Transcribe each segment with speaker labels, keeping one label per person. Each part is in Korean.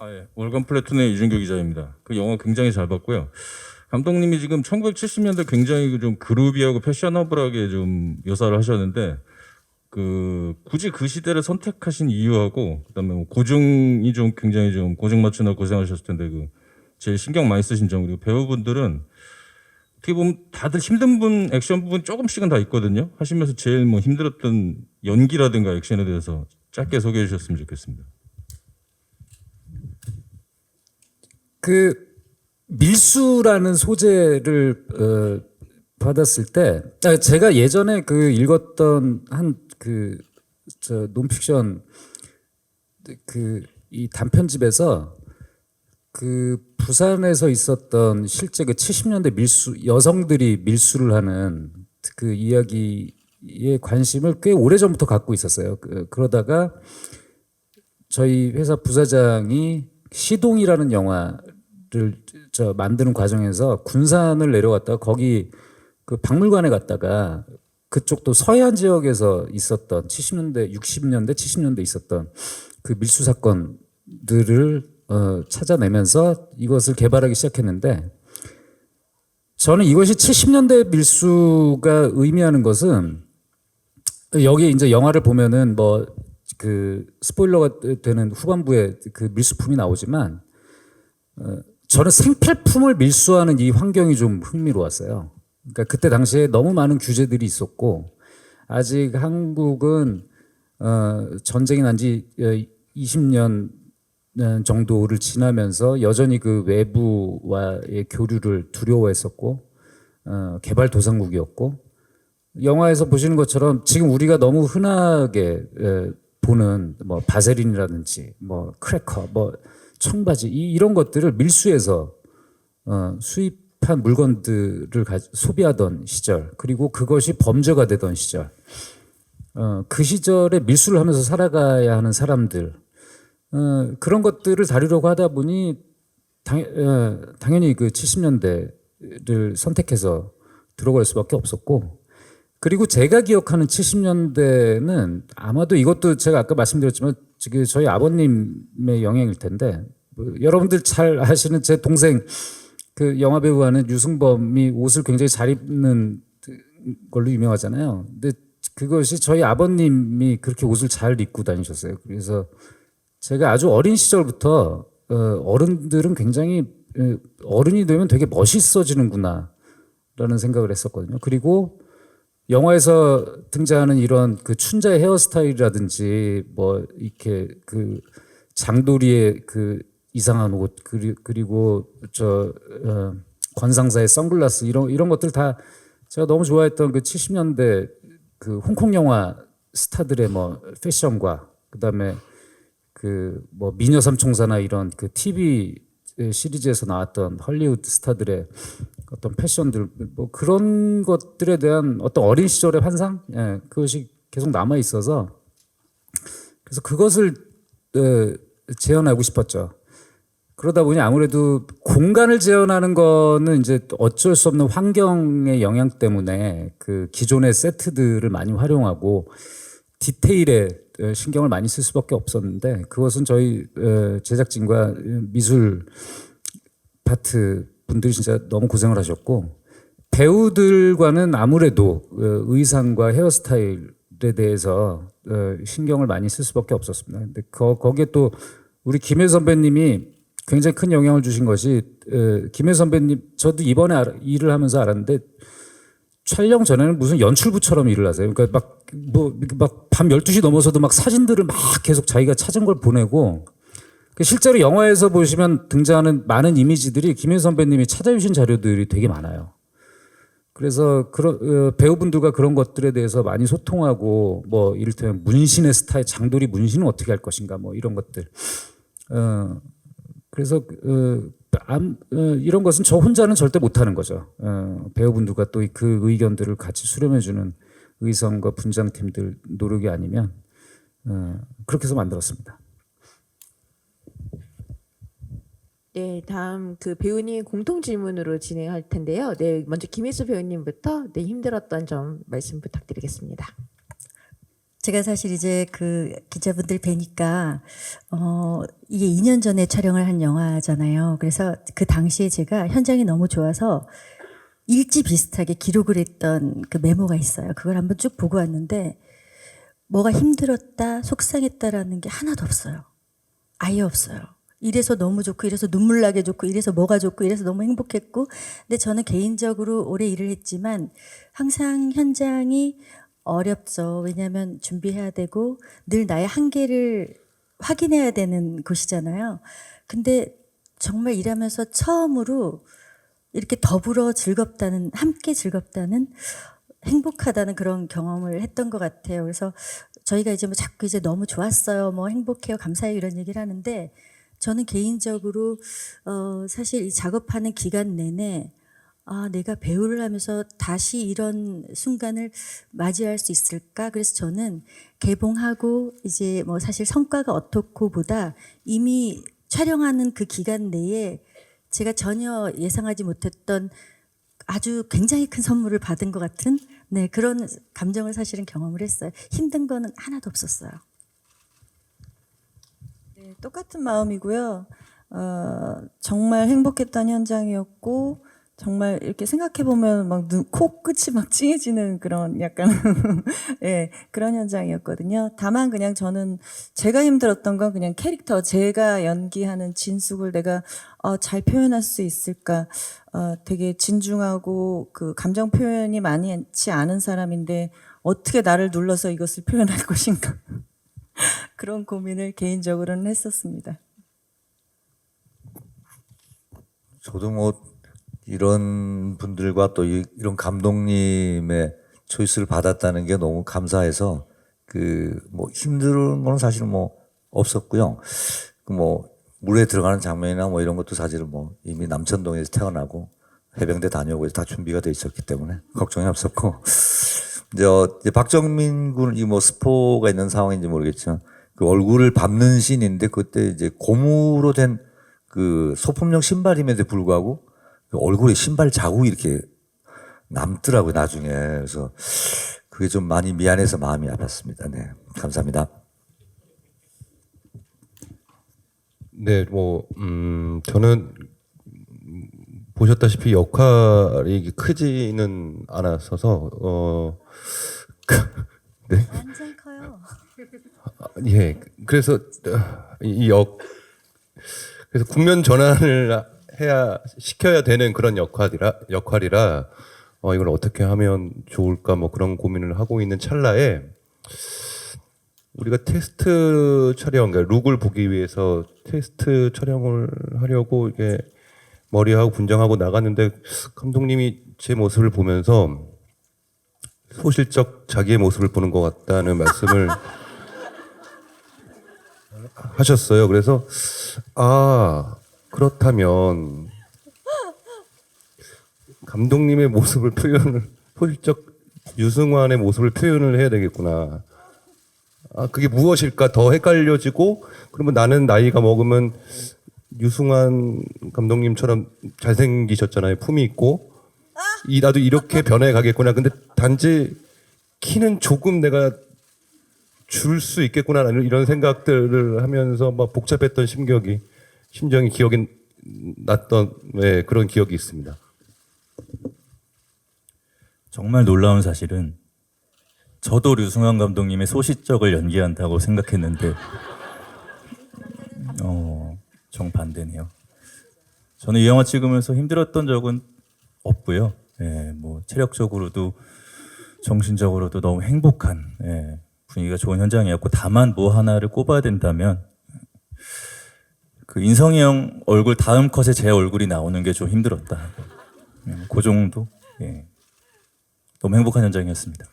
Speaker 1: 예. 월간 플래툰의 이준교 기자입니다. 그 영화 굉장히 잘 봤고요. 감독님이 지금 1970년대 굉장히 좀 그루비하고 패셔너블하게 좀 묘사를 하셨는데 굳이 그 시대를 선택하신 이유하고 그다음에 뭐 고증이 좀 굉장히 좀 고증 맞추느라 고생하셨을 텐데 제일 신경 많이 쓰신 점, 그리고 배우분들은 어떻게 보면 다들 힘든 액션 부분 조금씩은 다 있거든요. 하시면서 제일 뭐 힘들었던 연기라든가 액션에 대해서 짧게 소개해 주셨으면 좋겠습니다.
Speaker 2: 그 밀수라는 소재를 받았을 때 제가 예전에 그 읽었던 한 논픽션 이 단편집에서 그 부산에서 있었던 실제 그 70년대 여성들이 밀수를 하는 그 이야기에 관심을 꽤 오래전부터 갖고 있었어요. 그러다가 저희 회사 부사장이 시동이라는 영화를 만드는 과정에서 군산을 내려갔다가 거기 그 박물관에 갔다가 그쪽도 서해안 지역에서 있었던 70년대, 60년대, 70년대 있었던 그 밀수 사건들을 찾아내면서 이것을 개발하기 시작했는데, 저는 이것이 70년대 밀수가 의미하는 것은, 여기 이제 영화를 보면은 뭐 그 스포일러가 되는 후반부에 그 밀수품이 나오지만, 저는 생필품을 밀수하는 이 환경이 좀 흥미로웠어요. 그러니까 그때 당시에 너무 많은 규제들이 있었고, 아직 한국은 전쟁이 난 지 20년 정도를 지나면서 여전히 그 외부와의 교류를 두려워했었고, 개발도상국이었고, 영화에서 보시는 것처럼 지금 우리가 너무 흔하게 보는 뭐 바세린이라든지 뭐 크래커, 뭐 청바지 이런 것들을 밀수해서 수입한 물건들을 소비하던 시절, 그리고 그것이 범죄가 되던 시절, 그 시절에 밀수를 하면서 살아가야 하는 사람들, 그런 것들을 다루려고 하다 보니 당연히 그 70년대를 선택해서 들어갈 수밖에 없었고, 그리고 제가 기억하는 70년대는 아마도 이것도 제가 아까 말씀드렸지만 지금 저희 아버님의 영향일 텐데, 뭐 여러분들 잘 아시는 제 동생 그 영화 배우 하는 유승범이 옷을 굉장히 잘 입는 걸로 유명하잖아요. 근데 그것이 저희 아버님이 그렇게 옷을 잘 입고 다니셨어요. 그래서 제가 아주 어린 시절부터 어른들은 굉장히 어른이 되면 되게 멋있어지는구나 라는 생각을 했었거든요. 그리고 영화에서 등장하는 이런 그 춘자의 헤어스타일이라든지 뭐 이렇게 그 장도리의 그 이상한 옷, 그리고 권상사의 선글라스, 이런 것들 다 제가 너무 좋아했던 그 70년대 그 홍콩 영화 스타들의 뭐 패션과, 그다음에 그 뭐 미녀 삼총사나 이런 그 TV 시리즈에서 나왔던 헐리우드 스타들의 어떤 패션들, 뭐 그런 것들에 대한 어떤 어린 시절의 환상, 그것이 계속 남아 있어서 그래서 그것을 재현하고 싶었죠. 그러다 보니 아무래도 공간을 재현하는 거는 이제 어쩔 수 없는 환경의 영향 때문에 그 기존의 세트들을 많이 활용하고 디테일에 신경을 많이 쓸 수밖에 없었는데, 그것은 저희 제작진과 미술 파트 분들이 진짜 너무 고생을 하셨고, 배우들과는 아무래도 의상과 헤어스타일에 대해서 신경을 많이 쓸 수밖에 없었습니다. 근데 거기에 또 우리 김혜 선배님이 굉장히 큰 영향을 주신 것이, 김혜 선배님, 저도 이번에 일을 하면서 알았는데 촬영 전에는 무슨 연출부처럼 일을 하세요. 그러니까 막 밤 12시 넘어서도 막 사진들을 막 계속 자기가 찾은 걸 보내고, 실제로 영화에서 보시면 등장하는 많은 이미지들이 김혜 선배님이 찾아주신 자료들이 되게 많아요. 그래서 배우분들과 그런 것들에 대해서 많이 소통하고, 뭐 이를테면 문신의 스타일, 장도리 문신은 어떻게 할 것인가, 뭐 이런 것들. 그래서 이런 것은 저 혼자는 절대 못하는 거죠. 배우분들과 또 그 의견들을 같이 수렴해주는 의성과 분장팀들 노력이 아니면, 그렇게 해서 만들었습니다.
Speaker 3: 네, 다음 그 배우님 공통 질문으로 진행할 텐데요. 네, 먼저 김혜수 배우님부터 힘들었던 점 말씀 부탁드리겠습니다.
Speaker 4: 제가 사실 이제 그 기자분들 뵈니까 이게 2년 전에 촬영을 한 영화잖아요. 그래서 그 당시에 제가 현장이 너무 좋아서 일지 비슷하게 기록을 했던 그 메모가 있어요. 그걸 한번 쭉 보고 왔는데 뭐가 힘들었다, 속상했다라는 게 하나도 없어요. 아예 없어요. 이래서 너무 좋고 이래서 눈물 나게 좋고 이래서 뭐가 좋고 이래서 너무 행복했고, 근데 저는 개인적으로 오래 일을 했지만 항상 현장이 어렵죠. 왜냐하면 준비해야 되고 늘 나의 한계를 확인해야 되는 곳이잖아요. 근데 정말 일하면서 처음으로 이렇게 더불어 즐겁다는, 함께 즐겁다는, 행복하다는 그런 경험을 했던 것 같아요. 그래서 저희가 이제 뭐 자꾸 이제 너무 좋았어요, 뭐 행복해요, 감사해요 이런 얘기를 하는데, 저는 개인적으로 사실 이 작업하는 기간 내내 내가 배우를 하면서 다시 이런 순간을 맞이할 수 있을까? 그래서 저는 개봉하고 이제 뭐 사실 성과가 어떻고보다 이미 촬영하는 그 기간 내에 제가 전혀 예상하지 못했던 아주 굉장히 큰 선물을 받은 것 같은, 네, 그런 감정을 사실은 경험을 했어요. 힘든 거는 하나도 없었어요.
Speaker 5: 네, 똑같은 마음이고요. 정말 행복했던 현장이었고, 정말 이렇게 생각해 보면 막 코끝이 막 찡해지는 그런 약간 예, 그런 현장이었거든요. 다만 그냥 저는 제가 힘들었던 건 그냥 캐릭터, 제가 연기하는 진숙을 내가 잘 표현할 수 있을까? 되게 진중하고 그 감정 표현이 많지 않은 사람인데 어떻게 나를 눌러서 이것을 표현할 것인가? 그런 고민을 개인적으로는 했었습니다.
Speaker 6: 저도 뭐 이런 분들과 또 이런 감독님의 초이스를 받았다는 게 너무 감사해서 그 뭐 힘든 건 사실은 뭐 없었고요. 그 뭐 물에 들어가는 장면이나 뭐 이런 것도 사실은 뭐 이미 남천동에서 태어나고 해병대 다녀오고 다 준비가 돼 있었기 때문에 걱정이 없었고, 이제 박정민 군이 뭐 스포가 있는 상황인지 모르겠지만 그 얼굴을 밟는 씬인데, 그때 이제 고무로 된 그 소품용 신발임에도 불구하고 그 얼굴에 신발 자국이 이렇게 남더라고요, 나중에. 그래서 그게 좀 많이 미안해서 마음이 아팠습니다. 네, 감사합니다.
Speaker 7: 네, 뭐 저는 보셨다시피 역할이 크지는 않았어서 네.
Speaker 4: 완전 커요.
Speaker 7: 예, 그래서 그래서 국면 전환을 시켜야 되는 그런 역할이라 이걸 어떻게 하면 좋을까 뭐 그런 고민을 하고 있는 찰나에 우리가 테스트 촬영, 그러니까 룩을 보기 위해서 테스트 촬영을 하려고 이게 머리하고 분장하고 나갔는데 감독님이 제 모습을 보면서 소실적 자기의 모습을 보는 것 같다는 말씀을 하셨어요. 그래서 그렇다면 감독님의 모습을 소실적 유승환의 모습을 표현을 해야 되겠구나. 그게 무엇일까 더 헷갈려지고, 그러면 나는 나이가 먹으면 유승환 감독님처럼 잘생기셨잖아요. 품이 있고. 나도 이렇게 변해가겠구나. 근데 단지 키는 조금 내가 줄 수 있겠구나 이런 생각들을 하면서 막 복잡했던 심정이 기억이 났던 그런 기억이 있습니다.
Speaker 8: 정말 놀라운 사실은 저도 류승환 감독님의 소시적을 연기한다고 생각했는데 정반대네요. 저는 이 영화 찍으면서 힘들었던 적은 없고요. 뭐 체력적으로도 정신적으로도 너무 행복한, 분위기가 좋은 현장이었고, 다만 뭐 하나를 꼽아야 된다면 그 인성이 형 얼굴 다음 컷에 제 얼굴이 나오는 게 좀 힘들었다. 그 정도. 너무 행복한 현장이었습니다.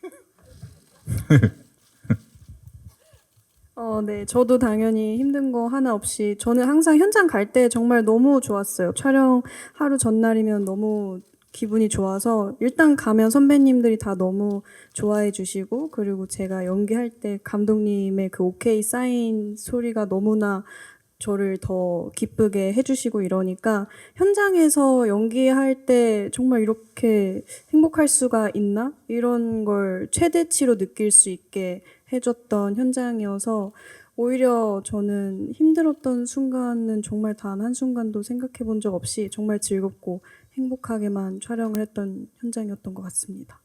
Speaker 9: 네, 저도 당연히 힘든 거 하나 없이 저는 항상 현장 갈 때 정말 너무 좋았어요. 촬영 하루 전날이면 너무 기분이 좋아서 일단 가면 선배님들이 다 너무 좋아해 주시고, 그리고 제가 연기할 때 감독님의 그 오케이 사인 소리가 너무나 저를 더 기쁘게 해주시고 이러니까 현장에서 연기할 때 정말 이렇게 행복할 수가 있나? 이런 걸 최대치로 느낄 수 있게 해줬던 현장이어서 오히려 저는 힘들었던 순간은 정말 단 한순간도 생각해 본 적 없이 정말 즐겁고 행복하게만 촬영을 했던 현장이었던 것 같습니다.